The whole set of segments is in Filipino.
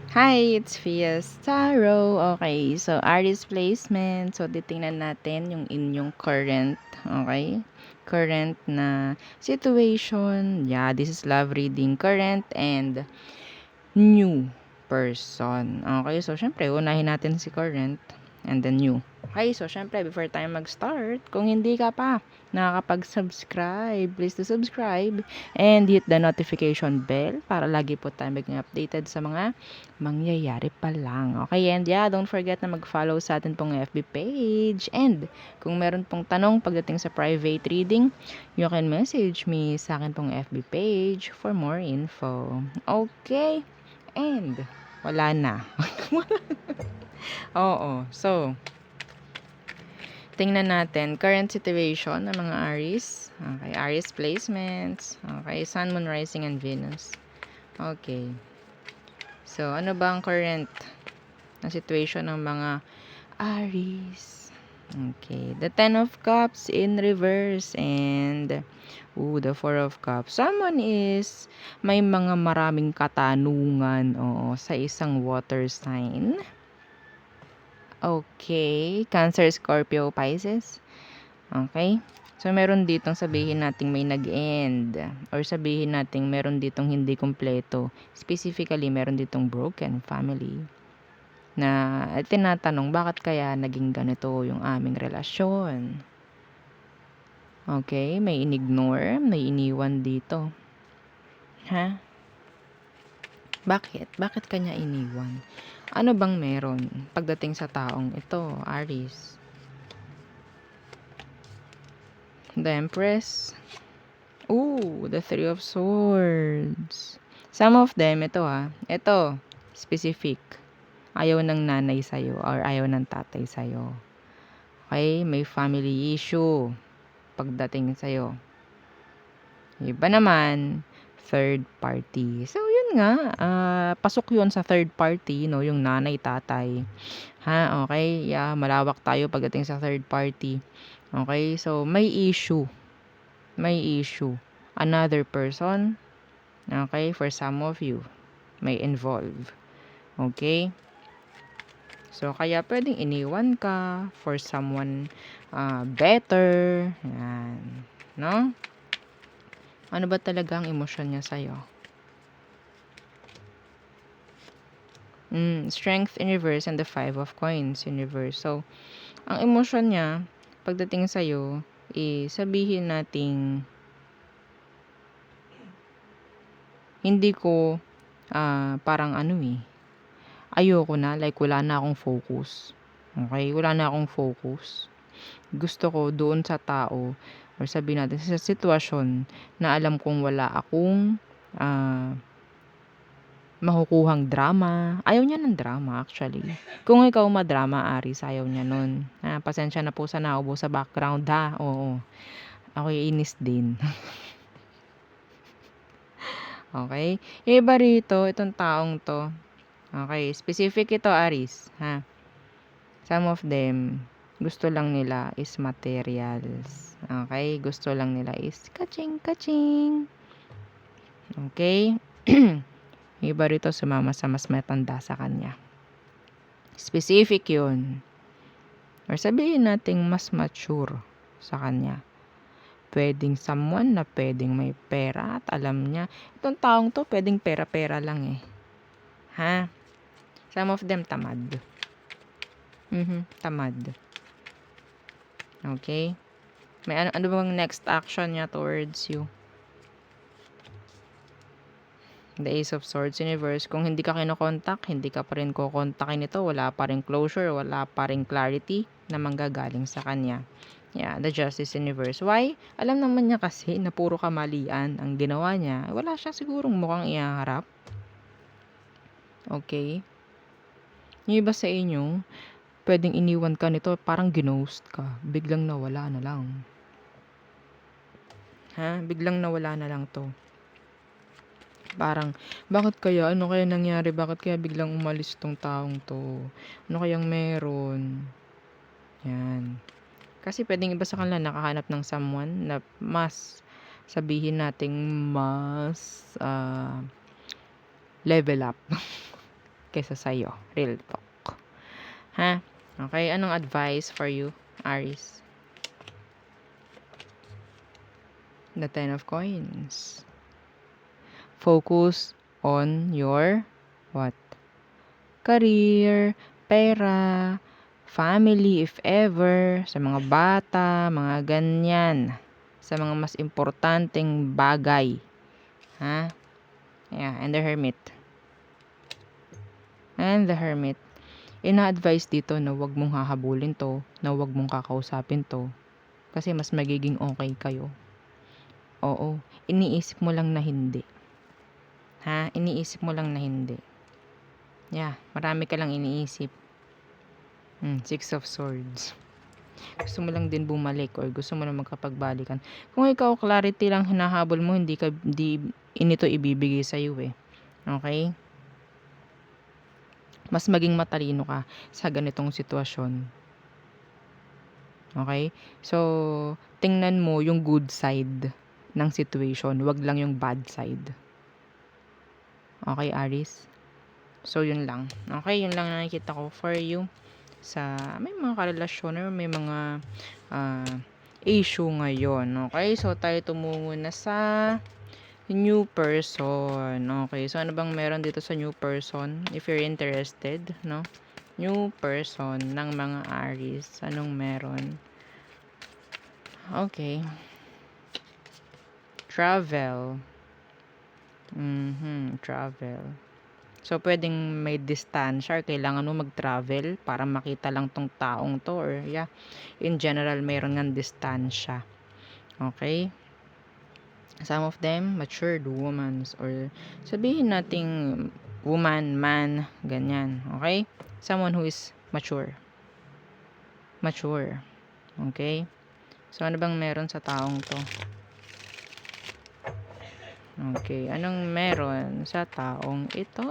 Hi, it's Fiestaro. Okay, so Aries placement. So, titingnan natin yung inyong current, okay? Current na situation. Yeah, this is love reading. Current and new person. Okay, so syempre, unahin natin si current and then new. Okay, so syempre, before tayo mag-start, kung hindi ka pa nakakapag-subscribe, please to subscribe and hit the notification bell para lagi po tayo maging updated sa mga mangyayari pa lang. Okay, and yeah, don't forget na mag-follow sa atin pong FB page. And kung meron pong tanong pagdating sa private reading, you can message me sa akin pong FB page for more info. Okay, and wala na. Oo, so tingnan natin current situation ng mga Aries. Okay, Aries placements. Okay, Sun, Moon, Rising, and Venus. Okay. So, ano ba ang current na situation ng mga Aries? Okay, the Ten of Cups in reverse and the Four of Cups. Someone is may mga maraming katanungan sa isang water sign. Okay, Cancer, Scorpio, Pisces. Okay? So, meron ditong sabihin nating may nag-end or sabihin nating meron ditong hindi kumpleto. Specifically, meron ditong broken family na tinatanong bakit kaya naging ganito yung aming relasyon. Okay? May inignore, may iniwan dito. Ha? Bakit? Bakit kanya iniwan? Ano bang meron pagdating sa taong ito, Aries? The Empress. The Three of Swords. Some of them, ito, specific. Ayaw ng nanay sa'yo or ayaw ng tatay sa'yo. Okay? May family issue pagdating sa'yo. Iba naman, third party. So, yun nga, pasok yun sa third party, no? Yung nanay, tatay. Ha? Okay? Yeah, malawak tayo pagdating sa third party. Okay? So, may issue. May issue. Another person, okay, for some of you, may involve. Okay? So, kaya pwedeng iniwan ka for someone better. Yan. No? Ano ba talaga ang emosyon niya sa'yo? Strength in reverse and the Five of Coins in reverse. So, ang emosyon niya, pagdating sa'yo, sabihin nating hindi ko parang ayoko na, like wala na akong focus. Okay, wala na akong focus. Gusto ko doon sa tao or sabihin natin sa sitwasyon na alam kong wala akong makukuhang drama. Ayaw niya ng drama actually. Kung ikaw madrama, Aries, ayaw niya nun. Pasensya na po sa naubo sa background ha. Oo. Ako'y inis din. Okay? Yung iba rito, itong taong to. Okay, specific ito, Aries, ha? Some of them, gusto lang nila is materials. Okay? Gusto lang nila is kaching-kaching. Okay? Iba rito sumama sa mas matanda sa kanya. Specific yun. Or sabihin nating mas mature sa kanya. Pwedeng someone na pwedeng may pera at alam niya. Itong taong to, pwedeng pera-pera lang eh. Ha? Some of them tamad. Tamad. Okay? May ano bang next action niya towards you? The Ace of Swords in reverse. Kung hindi ka kinokontak, hindi ka pa rin kukontakin ito. Wala pa rin closure, wala pa rin clarity na manggagaling sa kanya. Yeah, the Justice in reverse. Why? Alam naman niya kasi na puro kamalian ang ginawa niya. Wala siya sigurong mukhang ihaharap. Okay? Yung iba sa inyo, pwedeng iniwan ka nito, parang ginost ka. Biglang nawala na lang. Ha? Biglang nawala na lang to. Parang, bakit kaya? Ano kaya nangyari? Bakit kaya biglang umalis tong taong to? Ano kayang meron? Yan. Kasi pwedeng iba sa kanila nakahanap ng someone na mas, sabihin nating mas level up. kaysa sa'yo. Real talk. Ha? Okay, anong advice for you, Aries? The Ten of Coins. Focus on your what? Career, pera, family if ever, sa mga bata, mga ganyan. Sa mga mas importanteng bagay. Ha? Yeah, and the Hermit. And the Hermit. Ina-advise dito na wag mong hahabulin to, na wag mong kakausapin to. Kasi mas magiging okay kayo. Oo, iniisip mo lang na hindi. Ha? Iniisip mo lang na hindi. Yeah, marami ka lang iniisip. Six of Swords. Gusto mo lang din bumalik or gusto mo lang magkapagbalikan. Kung ikaw clarity lang hinahabol mo, hindi inito ibibigay sa iyo eh. Okay? Mas maging matalino ka sa ganitong sitwasyon. Okay? So, tingnan mo yung good side ng situation, wag lang yung bad side. Okay, Aries? So, yun lang. Okay, yun lang nakikita ko for you. Sa may mga karelasyon or may mga issue ngayon. Okay, so tayo tumungo na sa new person. Okay, so ano bang meron dito sa new person? If you're interested, no? New person ng mga Aries. Anong meron? Okay. Travel. Travel. So, pwedeng may distansya or kailangan mo mag-travel para makita lang tong taong to or yeah, in general, mayroon ng distansya. Okay? Some of them, matured women or sabihin nating woman, man, ganyan. Okay? Someone who is mature. Mature. Okay? So, ano bang meron sa taong to? Okay, anong meron sa taong ito?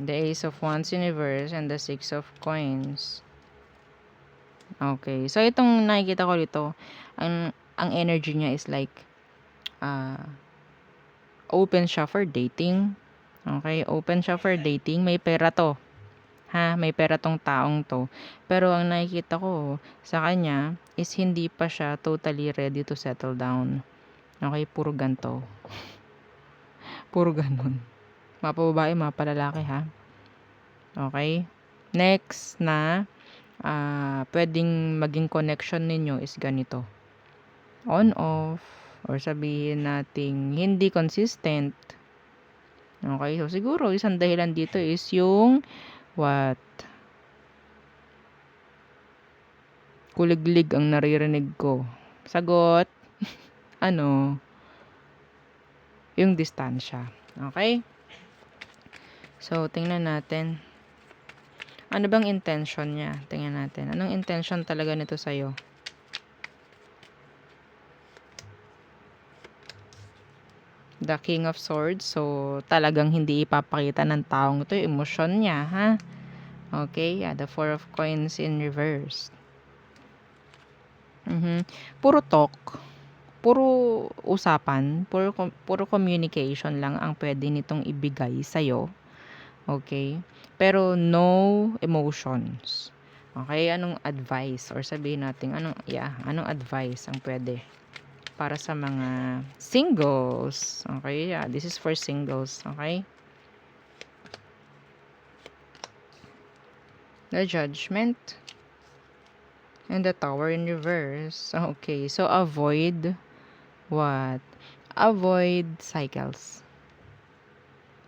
The Ace of Wands Universe and the Six of Coins. Okay, so itong nakikita ko dito, ang energy niya is like open siya for dating. Okay, open siya for dating. May pera to. Ha, may pera tong taong to. Pero ang nakikita ko sa kanya is hindi pa siya totally ready to settle down. Okay, puro ganto. Puro ganun. Mga pababae, mga palalaki ha. Okay? Next na pwedeng maging connection ninyo is ganito. On-off or sabihin nating hindi consistent. Okay? So, siguro isang dahilan dito is yung what? Kuliglig ang naririnig ko. Sagot, ano? Yung distansya. Okay? So, tingnan natin. Ano bang intention niya? Tingnan natin. Anong intention talaga nito sa'yo? The King of Swords. So, talagang hindi ipapakita ng taong ito yung emosyon niya, ha? Okay, yeah, the Four of Coins in reverse. Puro talk. Puro usapan. Puro communication lang ang pwede nitong ibigay sa'yo. Okay? Pero no emotions. Okay? Anong advice? Or sabihin natin, anong advice ang pwede? Para sa mga singles. Okay? Yeah, this is for singles. Okay? The Judgment. And the Tower in reverse. Okay. So, avoid what? Avoid cycles.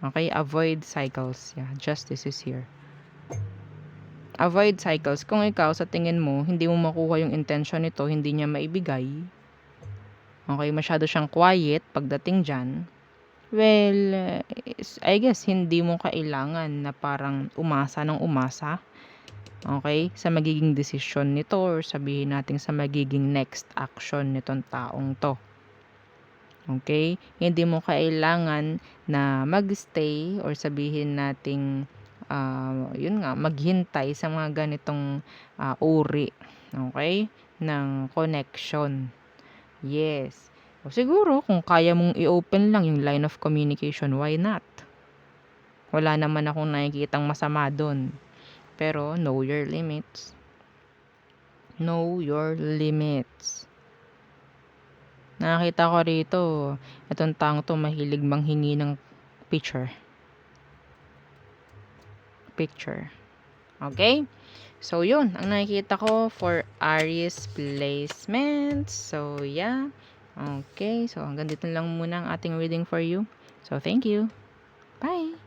Okay? Avoid cycles. Yeah, justice is here. Avoid cycles. Kung ikaw sa tingin mo, hindi mo makuha yung intention nito, hindi niya maibigay. Okay, masyado siyang quiet pagdating dyan. Well, I guess hindi mo kailangan na parang umasa ng umasa. Okay, sa magiging desisyon nito or sabihin natin sa magiging next action nitong taong to. Okay, hindi mo kailangan na magstay or sabihin nating yun nga, maghintay sa mga ganitong uri Okay? Ng connection. Yes. O siguro, kung kaya mong i-open lang yung line of communication, why not? Wala naman akong nakikitang masama dun. Pero, know your limits. Know your limits. Nakakita ko rito, itong taong to mahilig manghingi ng picture. Okay? So, yun. Ang nakikita ko for Aries placements. So, yeah. Okay. So, hanggang dito lang muna ang ating reading for you. So, thank you. Bye!